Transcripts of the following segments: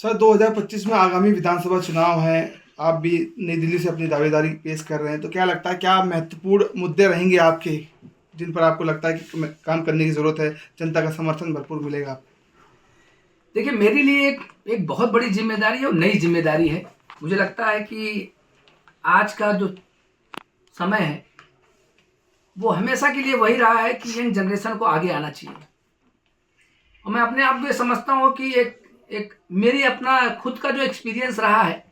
Sir 2025 में आगामी विधानसभा चुनाव हैं। आप भी नई दिल्ली से अपनी दावेदारी पेश कर रहे हैं, तो क्या लगता है क्या महत्वपूर्ण मुद्दे रहेंगे आपके, जिन पर आपको लगता है कि काम करने की ज़रूरत है, जनता का समर्थन भरपूर मिलेगा आपको? देखिए, मेरे लिए एक बहुत बड़ी जिम्मेदारी है और नई जिम्मेदारी है। मुझे लगता है कि आज का जो समय है वो हमेशा के लिए वही रहा है कि यंग जनरेशन को आगे आना चाहिए। और मैं अपने आप को ये समझता हूँ कि एक एक मेरी अपना खुद का जो एक्सपीरियंस रहा है,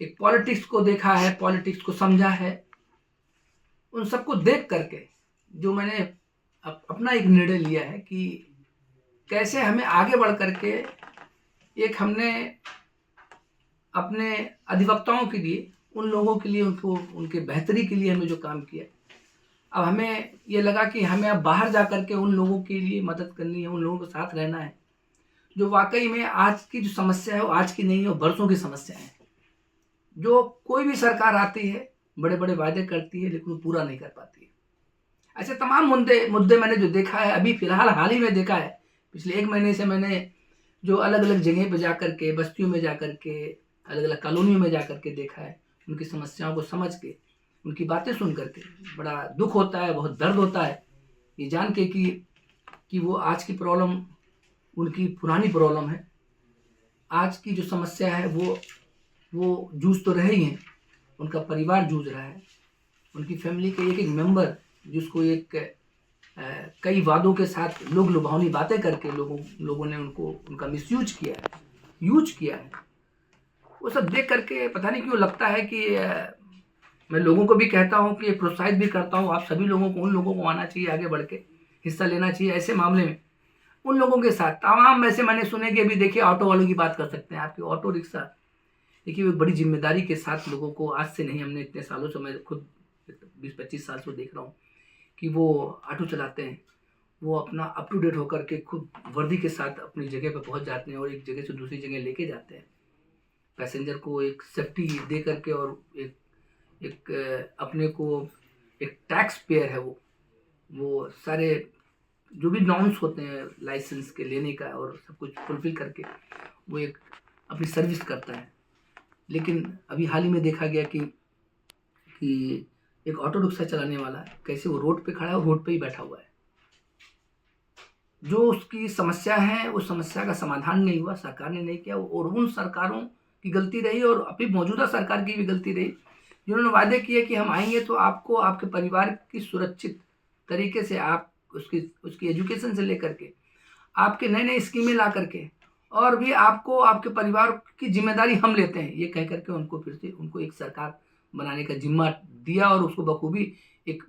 एक पॉलिटिक्स को देखा है, पॉलिटिक्स को समझा है, उन सबको देख करके जो मैंने अपना एक निर्णय लिया है कि कैसे हमें आगे बढ़ करके एक हमने अपने अधिवक्ताओं के लिए, उन लोगों के लिए, उनको उनके बेहतरी के लिए हमें जो काम किया, अब हमें ये लगा कि हमें अब बाहर जा कर के उन लोगों के लिए मदद करनी है, उन लोगों के साथ रहना है जो वाकई में आज की जो समस्या है वो आज की नहीं है, वो बरसों की समस्या है। जो कोई भी सरकार आती है बड़े बड़े वायदे करती है लेकिन वो पूरा नहीं कर पाती है। ऐसे तमाम मुद्दे मुद्दे मैंने जो देखा है, अभी फिलहाल हाल ही में देखा है, पिछले 1 महीने से मैंने जो अलग अलग जगह पे जा करके, बस्तियों में जा करके, अलग अलग कॉलोनियों में जा करके देखा है, उनकी समस्याओं को समझ के, उनकी बातें सुन करके बड़ा दुख होता है, बहुत दर्द होता है ये जान के कि वो आज की प्रॉब्लम उनकी पुरानी प्रॉब्लम है। आज की जो समस्या है वो जूझ तो रहे ही हैं, उनका परिवार जूझ रहा है, उनकी फैमिली के एक एक मेंबर जिसको कई वादों के साथ लोग लुभावनी बातें करके लोगों ने उनका मिसयूज किया है, यूज किया है। वो सब देख करके पता नहीं क्यों लगता है कि मैं लोगों को भी कहता हूँ कि प्रोत्साहित भी करता हूँ, आप सभी लोगों को, उन लोगों को आना चाहिए, आगे बढ़ के हिस्सा लेना चाहिए ऐसे मामले में। उन लोगों के साथ तमाम ऐसे मैंने सुने कि अभी देखिए ऑटो वालों की बात कर सकते हैं, आपके ऑटो रिक्शा, देखिए वो बड़ी जिम्मेदारी के साथ लोगों को, आज से नहीं, हमने इतने सालों से, मैं खुद 20-25 साल से देख रहा हूँ कि वो ऑटो चलाते हैं, वो अपना अप टू डेट होकर के खुद वर्दी के साथ अपनी जगह पर पहुंच जाते हैं और एक जगह से दूसरी जगह लेके जाते हैं, पैसेंजर को एक सेफ्टी दे करके, और एक अपने को एक टैक्स पेयर है वो सारे जो भी नॉर्म्स होते हैं लाइसेंस के लेने का और सब कुछ फुलफिल करके वो एक अपनी सर्विस करता है। लेकिन अभी हाल ही में देखा गया कि एक ऑटो रिक्शा चलाने वाला कैसे वो रोड पे खड़ा है और रोड पे ही बैठा हुआ है। जो उसकी समस्या है उस समस्या का समाधान नहीं हुआ, सरकार ने नहीं किया, और उन सरकारों की गलती रही और अभी मौजूदा सरकार की भी गलती रही जिन्होंने वादे किए कि हम आएंगे तो आपको आपके परिवार की सुरक्षित तरीके से, आप उसकी एजुकेशन से लेकर के आपके नए नए स्कीमें ला करके, और भी आपको आपके परिवार की जिम्मेदारी हम लेते हैं, ये कह करके उनको फिर से उनको एक सरकार बनाने का जिम्मा दिया और उसको बखूबी एक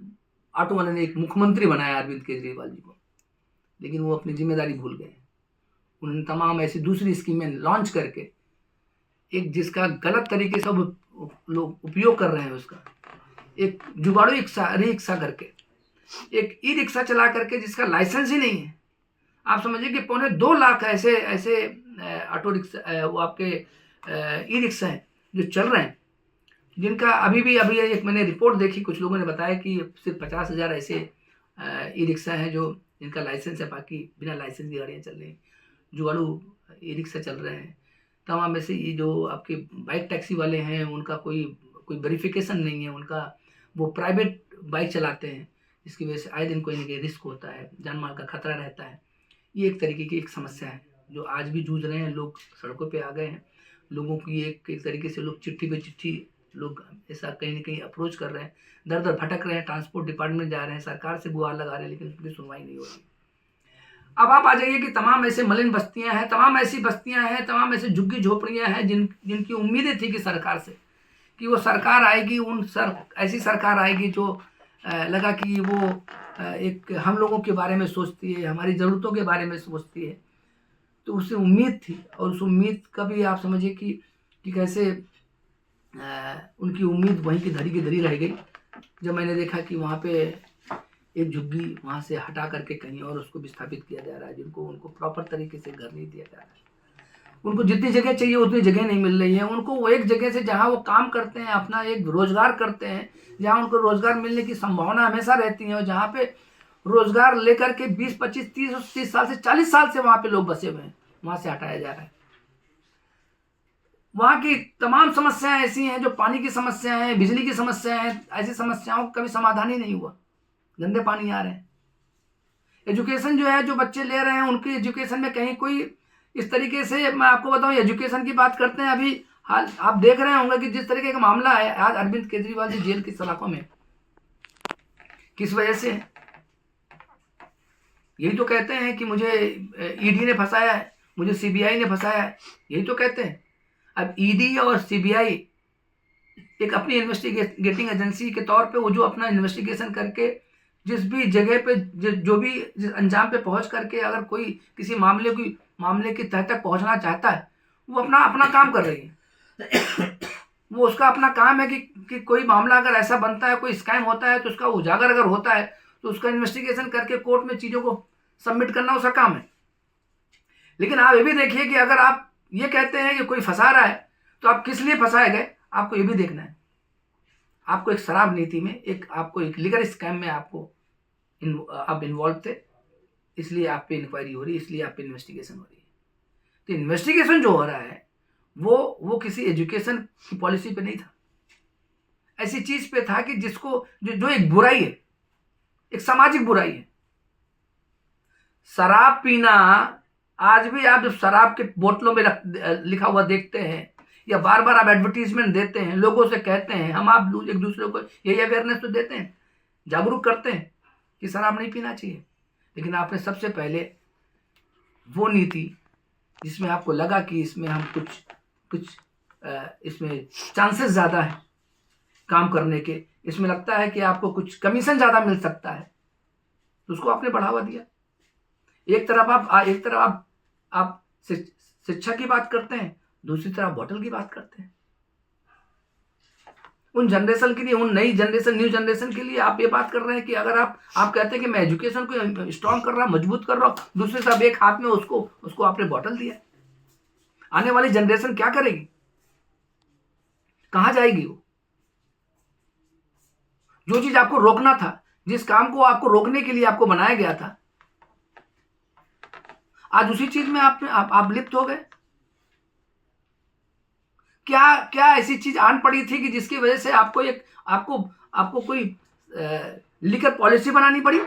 ऑटो वाले ने एक मुख्यमंत्री बनाया अरविंद केजरीवाल जी को। लेकिन वो अपनी जिम्मेदारी भूल गए। उन्होंने तमाम ऐसी दूसरी स्कीमें लॉन्च करके एक जिसका गलत तरीके से लोग उपयोग कर रहे हैं, उसका एक जुगाड़ू रिक्शा करके, एक ई रिक्शा चला करके जिसका लाइसेंस ही नहीं है। आप समझिए कि 2.25 लाख ऐसे ऐसे ऑटो रिक्शा, वो आपके ई रिक्शा हैं जो चल रहे हैं, जिनका अभी एक मैंने रिपोर्ट देखी, कुछ लोगों ने बताया कि सिर्फ 50,000 ऐसे ई रिक्शा हैं जो जिनका लाइसेंस है, बाकी बिना लाइसेंस की गाड़ियाँ चल रही हैं, जुगाड़ू ई रिक्शा चल रहे हैं। तमाम ऐसे ये जो आपके बाइक टैक्सी वाले हैं उनका कोई वेरिफिकेशन नहीं है, उनका वो प्राइवेट बाइक चलाते हैं, जिसकी वजह से आए दिन कोई ना कोई रिस्क होता है, जान माल का खतरा रहता है। ये एक तरीके की एक समस्या है जो आज भी जूझ रहे हैं, लोग सड़कों पे आ गए हैं, लोगों की एक तरीके से लोग चिट्ठी पे चिट्ठी, लोग ऐसा कहीं ना कहीं अप्रोच कर रहे हैं, दर दर भटक रहे हैं, ट्रांसपोर्ट डिपार्टमेंट जा रहे हैं, सरकार से गुहार लगा रहे हैं, लेकिन उसकी सुनवाई नहीं हो रही। अब आप आ जाइए कि तमाम ऐसे मलिन बस्तियां हैं, तमाम ऐसी बस्तियां हैं, तमाम ऐसे झुग्गी झोपड़ियां हैं जिनकी उम्मीदें थी कि सरकार से, कि वो सरकार आएगी, ऐसी सरकार आएगी जो लगा कि वो एक हम लोगों के बारे में सोचती है, हमारी ज़रूरतों के बारे में सोचती है, तो उससे उम्मीद थी। और उस उम्मीद का भी आप समझिए कि कैसे उनकी उम्मीद वहीं की धरी रह गई जब मैंने देखा कि वहाँ पे एक झुग्गी वहाँ से हटा करके कहीं और उसको विस्थापित किया जा रहा है, जिनको उनको प्रॉपर तरीके से घर नहीं दिया जा रहा है, उनको जितनी जगह चाहिए उतनी जगह नहीं मिल रही है, उनको वो एक जगह से जहाँ वो काम करते हैं, अपना एक रोजगार करते हैं, जहाँ उनको रोजगार मिलने की संभावना हमेशा रहती है, और जहाँ पे रोजगार लेकर के 20, 25, 30 साल से 40 साल से वहाँ पे लोग बसे हुए हैं, वहाँ से हटाया जा रहा है। वहाँ की तमाम समस्याएं ऐसी हैं, जो पानी की समस्या है, बिजली की समस्या है, ऐसी समस्याओं का कभी समाधान ही नहीं हुआ। गंदे पानी आ रहे हैं। एजुकेशन जो है, जो बच्चे ले रहे हैं, उनकी एजुकेशन में कहीं कोई इस तरीके से, मैं आपको बताऊं, एजुकेशन की बात करते हैं अभी हाल आप देख रहे होंगे कि जिस तरीके का मामला है आज अरविंद केजरीवाल जी जेल की सलाखों में, किस वजह से? यही तो कहते हैं कि मुझे ईडी ने फंसाया है, मुझे सीबीआई ने फंसाया है, यही तो कहते हैं। अब ईडी और सीबीआई एक अपनी इन्वेस्टिगेटिंग एजेंसी के तौर पे वो जो अपना इन्वेस्टिगेशन करके जिस भी जगह पे जो भी जिस अंजाम पे पहुंच करके अगर कोई किसी मामले की तह तक पहुंचना चाहता है, वो अपना अपना काम कर रही है। वो उसका अपना काम है कि कोई मामला अगर ऐसा बनता है, कोई स्कैम होता है, तो उसका उजागर अगर होता है तो उसका इन्वेस्टिगेशन करके कोर्ट में चीज़ों को सबमिट करना उसका काम है। लेकिन आप ये भी देखिए कि अगर आप ये कहते हैं कि कोई फंसा रहा है, तो आप किस लिए फंसाए गए, आपको ये भी देखना है। आपको एक शराब नीति में, आपको एक लीगल स्कैम में आप इन्वॉल्व थे, इसलिए आप पे इंक्वायरी हो रही है, इसलिए आप पे इन्वेस्टिगेशन हो रही है। तो इन्वेस्टिगेशन जो हो रहा है वो किसी एजुकेशन की पॉलिसी पे नहीं था, ऐसी चीज पे था कि जिसको जो एक बुराई है, एक सामाजिक बुराई है। शराब पीना, आज भी आप जब शराब के बोतलों में लिखा हुआ देखते हैं या बार बार आप एडवर्टीजमेंट देते हैं, लोगों से कहते हैं, हम आप एक दूसरे को यही अवेयरनेस तो देते हैं, जागरूक करते हैं कि शराब नहीं पीना चाहिए। लेकिन आपने सबसे पहले वो नीति जिसमें आपको लगा कि इसमें हम कुछ इसमें चांसेस ज़्यादा है काम करने के, इसमें लगता है कि आपको कुछ कमीशन ज़्यादा मिल सकता है, तो उसको आपने बढ़ावा दिया। एक तरफ आप शिक्षा की बात करते हैं, दूसरी तरफ बोतल की बात करते हैं। उन जनरेशन के लिए, उन न्यू जनरेशन के लिए आप ये बात कर रहे हैं कि अगर आप कहते हैं कि मैं एजुकेशन को स्ट्रॉन्ग कर रहा हूं, मजबूत कर रहा हूं, दूसरी तरफ एक हाथ में उसको आपने बोतल दिया। आने वाली जनरेशन क्या करेगी, कहां जाएगी? वो जो चीज आपको रोकना था, जिस काम को आपको रोकने के लिए आपको बनाया गया था, आज उसी चीज में आप लिप्त हो गए। क्या ऐसी चीज आन पड़ी थी कि जिसकी वजह से आपको कोई लिकर पॉलिसी बनानी पड़ी?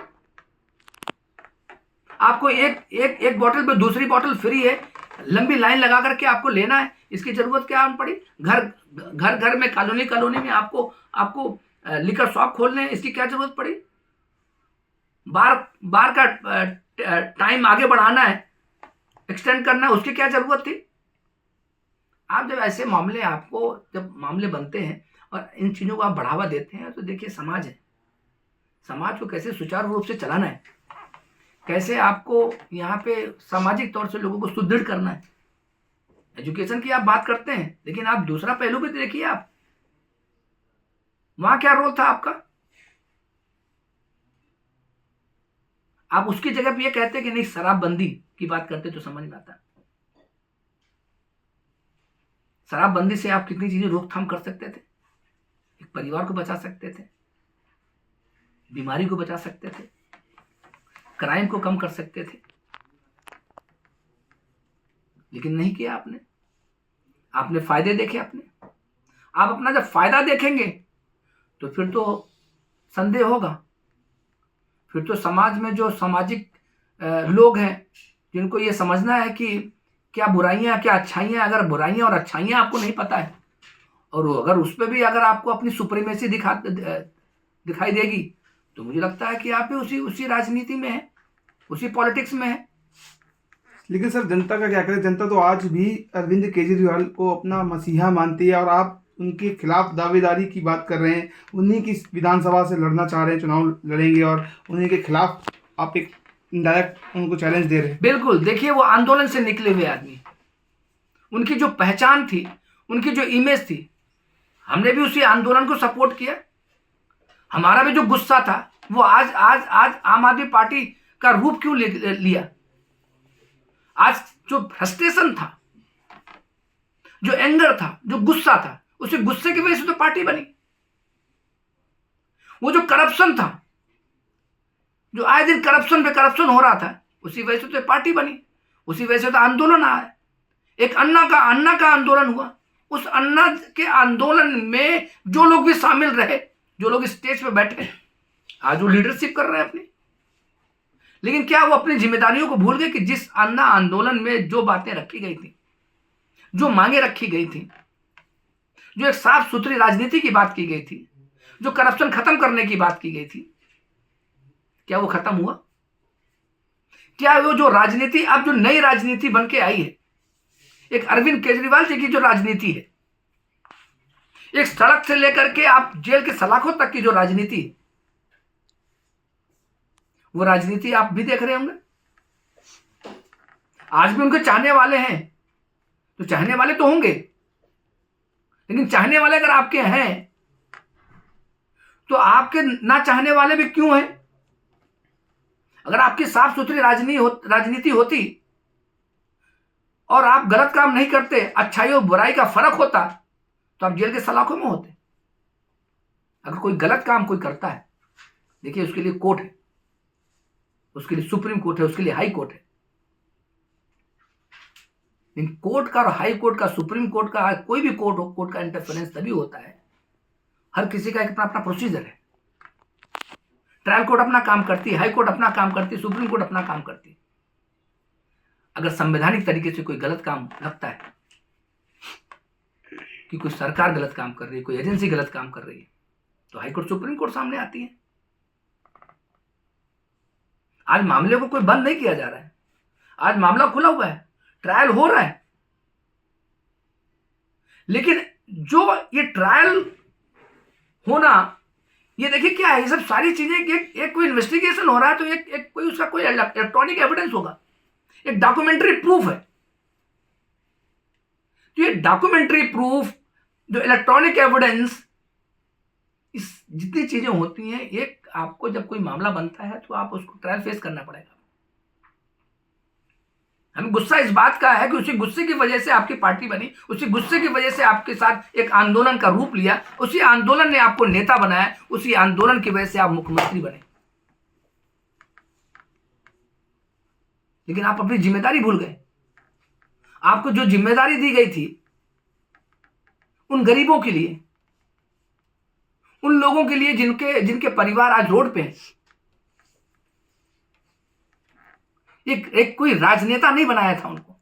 आपको एक बोतल पे दूसरी बोतल फ्री है, लंबी लाइन लगा करके आपको लेना है, इसकी जरूरत क्या आन पड़ी? घर में, कॉलोनी में आपको लिकर शॉप खोलने हैं, इसकी क्या जरूरत पड़ी? बार का टाइम आगे बढ़ाना है, एक्सटेंड करना है, उसकी क्या जरूरत थी? आप जब ऐसे मामले, जब मामले बनते हैं और इन चीज़ों को आप बढ़ावा देते हैं, तो देखिए समाज है, समाज को कैसे सुचारू रूप से चलाना है, कैसे आपको यहाँ पे सामाजिक तौर से लोगों को सुदृढ़ करना है। एजुकेशन की आप बात करते हैं, लेकिन आप दूसरा पहलू भी देखिए। आप वहां क्या रोल था आपका? आप उसकी जगह पे ये कहते कि नहीं, शराबबंदी की बात करते तो समझ में आता। शराबबंदी से आप कितनी चीजें रोकथाम कर सकते थे, एक परिवार को बचा सकते थे, बीमारी को बचा सकते थे, क्राइम को कम कर सकते थे, लेकिन नहीं किया आपने फायदे देखे अपने। आप अपना जब फायदा देखेंगे तो फिर तो संदेह होगा, फिर तो समाज में जो सामाजिक लोग हैं, जिनको ये समझना है कि क्या बुराइयां क्या अच्छाइयां, अगर बुराइयां और अच्छाइयां आपको नहीं पता है, और अगर उस पर भी अगर आपको अपनी सुप्रीमेसी दिखाई देगी, तो मुझे लगता है कि आप भी उसी राजनीति में है, उसी पॉलिटिक्स में है। लेकिन सर, जनता का क्या करें? जनता तो आज भी अरविंद केजरीवाल को अपना मसीहा मानती है, और आप उनके खिलाफ दावेदारी की बात कर रहे हैं। उन्हीं की विधानसभा से लड़ना चाह रहे हैं, चुनाव लड़ेंगे, और उन्हीं के खिलाफ आप एक इनडायरेक्ट उनको चैलेंज दे रहे हैं। बिल्कुल, देखिए वो आंदोलन से निकले हुए आदमी, उनकी जो पहचान थी, उनकी जो इमेज थी, हमने भी उसी आंदोलन को सपोर्ट किया। हमारा भी जो गुस्सा था वो आज आम आदमी पार्टी का रूप क्यों लिया? आज जो फ्रस्ट्रेशन था, जो एंगर था, जो गुस्सा था, उसी गुस्से की वजह से तो पार्टी बनी। वो जो करप्शन था, जो आए दिन करप्शन पे करप्शन हो रहा था, उसी वजह से तो पार्टी बनी, उसी वजह से तो आंदोलन आया। एक अन्ना का आंदोलन हुआ, उस अन्ना के आंदोलन में जो लोग भी शामिल रहे, जो लोग स्टेज पे बैठे, आज वो लीडरशिप कर रहे हैं अपनी। लेकिन क्या वो अपनी जिम्मेदारियों को भूल गए कि जिस अन्ना आंदोलन में जो बातें रखी गई थी, जो मांगे रखी गई थी, जो एक साफ सुथरी राजनीति की बात की गई थी, जो करप्शन खत्म करने की बात की गई थी, क्या वो खत्म हुआ? क्या वो जो राजनीति अब जो नई राजनीति बन के आई है, एक अरविंद केजरीवाल जी की जो राजनीति है, एक सड़क से लेकर के आप जेल के सलाखों तक की जो राजनीति है, वो राजनीति आप भी देख रहे होंगे। आज भी उनके चाहने वाले हैं, तो चाहने वाले तो होंगे, लेकिन चाहने वाले अगर आपके हैं तो आपके ना चाहने वाले भी क्यों हैं? अगर आपकी साफ सुथरी राजनीति होती और आप गलत काम नहीं करते, अच्छाई और बुराई का फर्क होता, तो आप जेल के सलाखों में होते। अगर कोई गलत काम कोई करता है, देखिए उसके लिए कोर्ट है, उसके लिए सुप्रीम कोर्ट है, उसके लिए हाई कोर्ट है। लेकिन कोर्ट का और हाई कोर्ट का, सुप्रीम कोर्ट का, कोई भी कोर्ट हो, कोर्ट का इंटरफेरेंस तभी होता है, हर किसी का एक अपना अपना प्रोसीजर है। ट्रायल कोर्ट अपना काम करती है, हाई कोर्ट अपना काम करती है, सुप्रीम कोर्ट अपना काम करती है। अगर संवैधानिक तरीके से कोई गलत काम लगता है कि कोई सरकार गलत काम कर रही है, कोई एजेंसी गलत काम कर रही है, तो हाई कोर्ट सुप्रीम कोर्ट सामने आती है। आज मामले को कोई बंद नहीं किया जा रहा है, आज मामला खुला हुआ है, ट्रायल हो रहा है। लेकिन जो ये ट्रायल होना, ये देखिए क्या है, ये सब सारी चीजें एक कोई इन्वेस्टिगेशन हो रहा है, तो एक कोई उसका कोई इलेक्ट्रॉनिक एविडेंस होगा, एक डॉक्यूमेंट्री प्रूफ है। तो ये डॉक्यूमेंट्री प्रूफ, जो इलेक्ट्रॉनिक एविडेंस, इस जितनी चीजें होती हैं, एक आपको जब कोई मामला बनता है तो आप उसको ट्रायल फेस करना पड़ेगा। हमें गुस्सा इस बात का है कि उसी गुस्से की वजह से आपकी पार्टी बनी, उसी गुस्से की वजह से आपके साथ एक आंदोलन का रूप लिया, उसी आंदोलन ने आपको नेता बनाया, उसी आंदोलन की वजह से आप मुख्यमंत्री बने। लेकिन आप अपनी जिम्मेदारी भूल गए। आपको जो जिम्मेदारी दी गई थी उन गरीबों के लिए, उन लोगों के लिए जिनके परिवार आज रोड पे हैं। एक कोई राजनेता नहीं बनाया था उनको।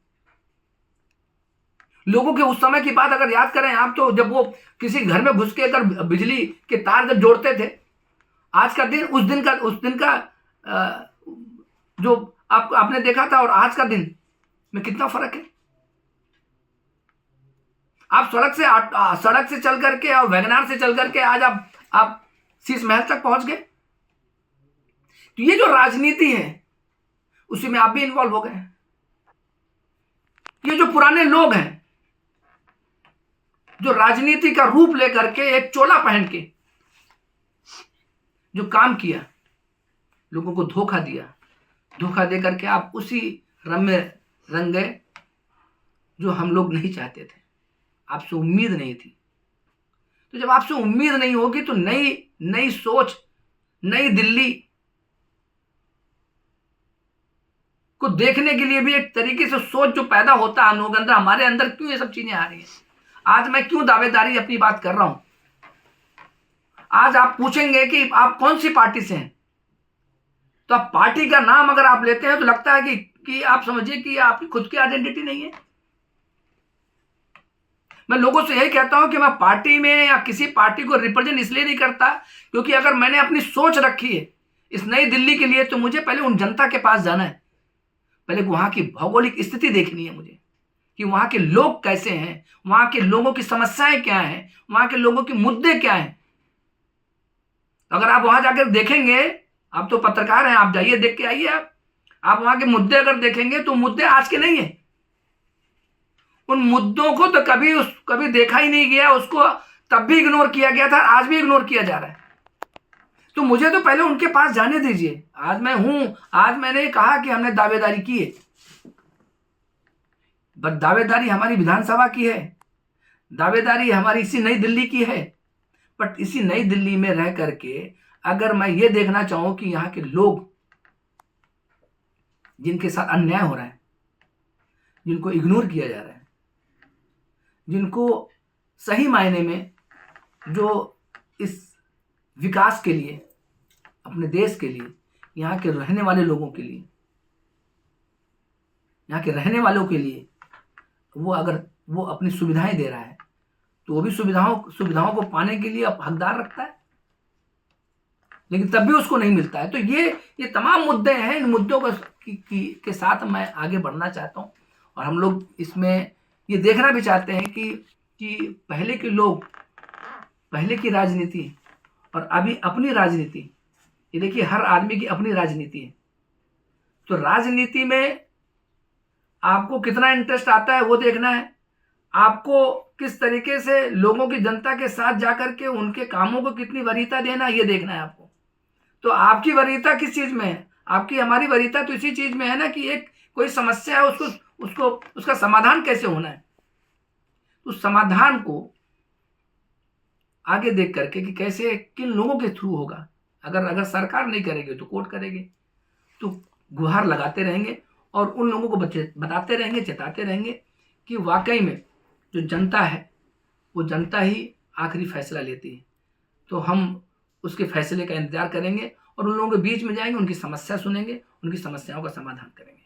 लोगों के उस समय की बात अगर याद करें आप, तो जब वो किसी घर में घुस के अगर बिजली के तार जब जोड़ते थे, आज का दिन, उस दिन का जो आपने देखा था और आज का दिन में कितना फर्क है। आप सड़क से चल करके और वैगनार से चल करके आज आप शीश महल तक पहुंच गए। तो ये जो राजनीति है उसी में आप भी इन्वॉल्व हो गए। ये जो पुराने लोग हैं, जो राजनीति का रूप लेकर के, एक चोला पहन के जो काम किया, लोगों को धोखा दिया, धोखा दे करके आप उसी रंग में रंग गए जो हम लोग नहीं चाहते थे, आपसे उम्मीद नहीं थी। तो जब आपसे उम्मीद नहीं होगी तो नई सोच, नई दिल्ली को देखने के लिए भी एक तरीके से सोच जो पैदा होता है लोगों के अंदर, हमारे अंदर क्यों ये सब चीजें आ रही हैं। आज मैं क्यों दावेदारी अपनी बात कर रहा हूं। आज आप पूछेंगे कि आप कौन सी पार्टी से हैं, तो आप पार्टी का नाम अगर आप लेते हैं तो लगता है कि आप समझिए कि आपकी खुद की आइडेंटिटी नहीं है। मैं लोगों से यही कहता हूं कि मैं पार्टी में या किसी पार्टी को रिप्रेजेंट इसलिए नहीं करता क्योंकि अगर मैंने अपनी सोच रखी है इस नई दिल्ली के लिए, तो मुझे पहले उन जनता के पास जाना है, पहले वहां की भौगोलिक स्थिति देखनी है मुझे कि वहां के लोग कैसे हैं, वहां के लोगों की समस्याएं क्या हैं, वहां के लोगों के मुद्दे क्या हैं। अगर आप वहां जाकर देखेंगे, आप तो पत्रकार हैं, आप जाइए देख के आइए। आप वहां के मुद्दे अगर देखेंगे तो मुद्दे आज के नहीं है। उन मुद्दों को तो कभी देखा ही नहीं गया, उसको तब भी इग्नोर किया गया था, आज भी इग्नोर किया जा रहा है। तो मुझे तो पहले उनके पास जाने दीजिए। आज मैं हूं, आज मैंने कहा कि हमने दावेदारी की है, बट दावेदारी हमारी विधानसभा की है, दावेदारी हमारी इसी नई दिल्ली की है। बट इसी नई दिल्ली में रह करके अगर मैं ये देखना चाहूं कि यहाँ के लोग जिनके साथ अन्याय हो रहा है, जिनको इग्नोर किया जा रहा है, जिनको सही मायने में जो इस विकास के लिए, अपने देश के लिए, यहाँ के रहने वाले लोगों के लिए, यहाँ के रहने वालों के लिए वो अगर वो अपनी सुविधाएं दे रहा है तो वो भी सुविधाओं को पाने के लिए हकदार रखता है, लेकिन तब भी उसको नहीं मिलता है। तो ये तमाम मुद्दे हैं। इन मुद्दों के साथ मैं आगे बढ़ना चाहता हूँ और हम लोग इसमें ये देखना भी चाहते हैं कि पहले के लोग, पहले की राजनीति और अभी अपनी राजनीति, ये देखिए हर आदमी की अपनी राजनीति है। तो राजनीति में आपको कितना इंटरेस्ट आता है वो देखना है, आपको किस तरीके से लोगों की, जनता के साथ जाकर के उनके कामों को कितनी वरीयता देना है ये देखना है आपको। तो आपकी वरीयता किस चीज में है? आपकी हमारी वरीयता तो इसी चीज में है ना कि एक कोई समस्या है उसका समाधान कैसे होना है। तो समाधान को आगे देख करके कि कैसे किन लोगों के थ्रू होगा। अगर सरकार नहीं करेगी तो कोर्ट करेगी। तो गुहार लगाते रहेंगे और उन लोगों को बताते रहेंगे, चेताते रहेंगे कि वाकई में जो जनता है वो जनता ही आखिरी फैसला लेती है। तो हम उसके फैसले का इंतजार करेंगे और उन लोगों के बीच में जाएंगे, उनकी समस्या सुनेंगे, उनकी समस्याओं का समाधान करेंगे।